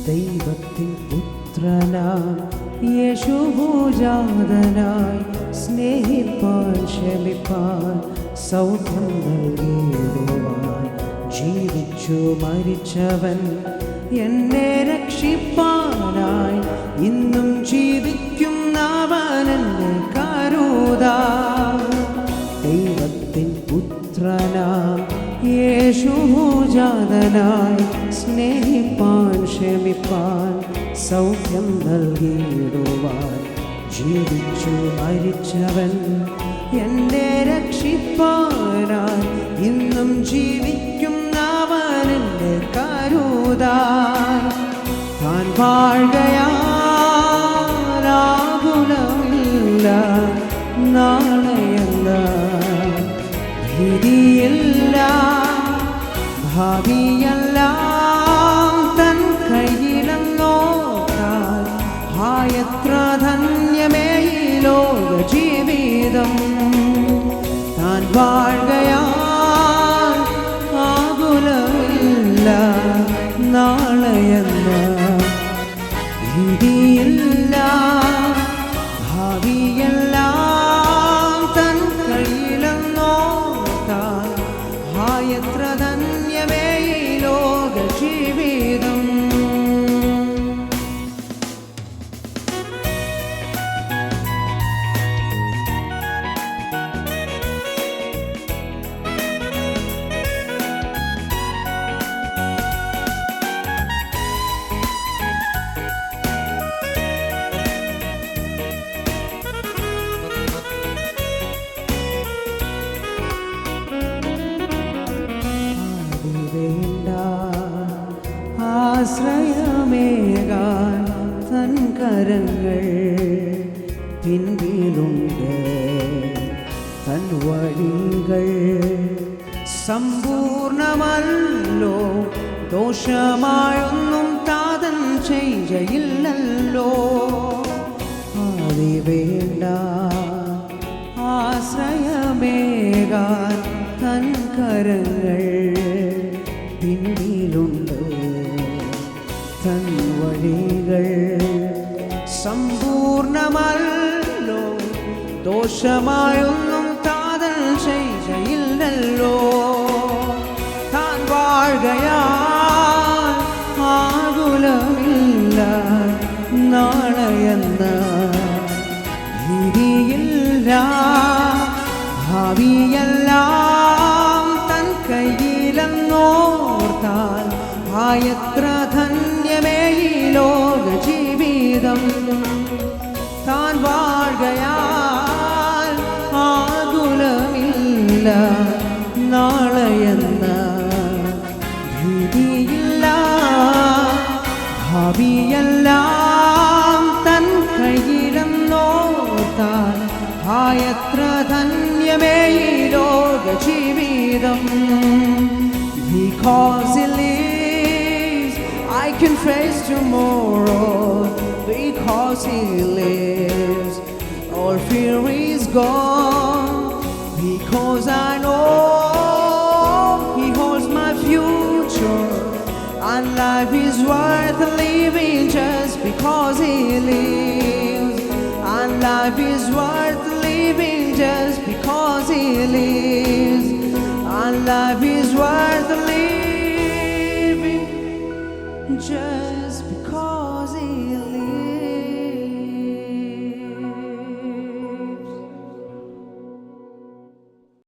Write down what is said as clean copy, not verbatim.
ദൈവത്തിൻ പുത്രനാം യേശുഭൂജാതനായി സ്നേഹിപ്പാൻ ക്ഷമിപ്പാൻ സൗഖ്യം നൽകിയിടുവാൻ ജീവിച്ചു മരിച്ചവൻ എന്നെ രക്ഷിപ്പാനായി ഇന്നും ജീവിക്കുന്നവനെന്നെ കരുതാ. ദൈവത്തിൻ പുത്രനാം യേശുഭൂജാതനായി സ്നേഹിപ്പാൻ ക്ഷമിപ്പാൻ സൗഖ്യം നൽകിയിടുവാൻ ജീവിച്ചു മരിച്ചവൻ എന്നെ രക്ഷിപ്പാനായി ഇന്നും ജീവിക്കുന്നവനെന്നെ കരുതാൻ. താൻ വാഴുകയാകുലമില്ല, നാളെയല്ല ഭീതിയില്ല, ഭാവിയെല്ലാം തൻ കയ്യിലെന്നോർത്താൽ എത്ര ധന്യമേ ഈ ലോക ജീവിതം. താൻ വാഴുകയാൽ ആകുലമില്ല, നാളെയെന്ന ഭീതിയില്ല, ഭാവിയെല്ലാം തൻ കയ്യിലെന്നോർത്താൽ എത്ര ധന്യമേ ഈ ലോക ജീവിതം. ആശ്രയമേകാൻ തൻ കരങ്ങൾ പിൻപിലുണ്ട്, തൻ വഴികൾ സമ്പൂർണമല്ലോ, ദോഷമായൊന്നും താതൻ ചെയ്യയില്ലല്ലോ. വേണ്ട ആശ്രയമേകാൻ തൻ കരങ്ങൾ പിന്നിലുണ്ട്, തൻ വഴികൾ സമ്പൂർണമല്ലോ, ദോഷമായൊന്നും താതൻ ചെയ്യയില്ലല്ലോ. താൻ വാഴുകയാൽ ആകുലമില്ല, നാളെയെന്ന ഭീതിയില്ല, ഭാവിയെല്ലാം തൻ കയ്യിലെന്നോർത്താൽ എത്ര ധന്യമേ ഈ ലോക ജീവിതം. താൻ വാഴുകയാൽ ആകുലമില്ല, നാളെയെന്ന ഭീതിയില്ല, ഭാവിയെല്ലാം തൻ കയ്യിലെന്നോർത്താൽ എത്ര ധന്യമേ ഈ ലോക ജീവിതം. Because he lives, I can face tomorrow. Because he lives, all fear is gone. Because I know he holds my future, and life is worth living just because he lives. And life is worth living just because he lives. And life is worth living just because he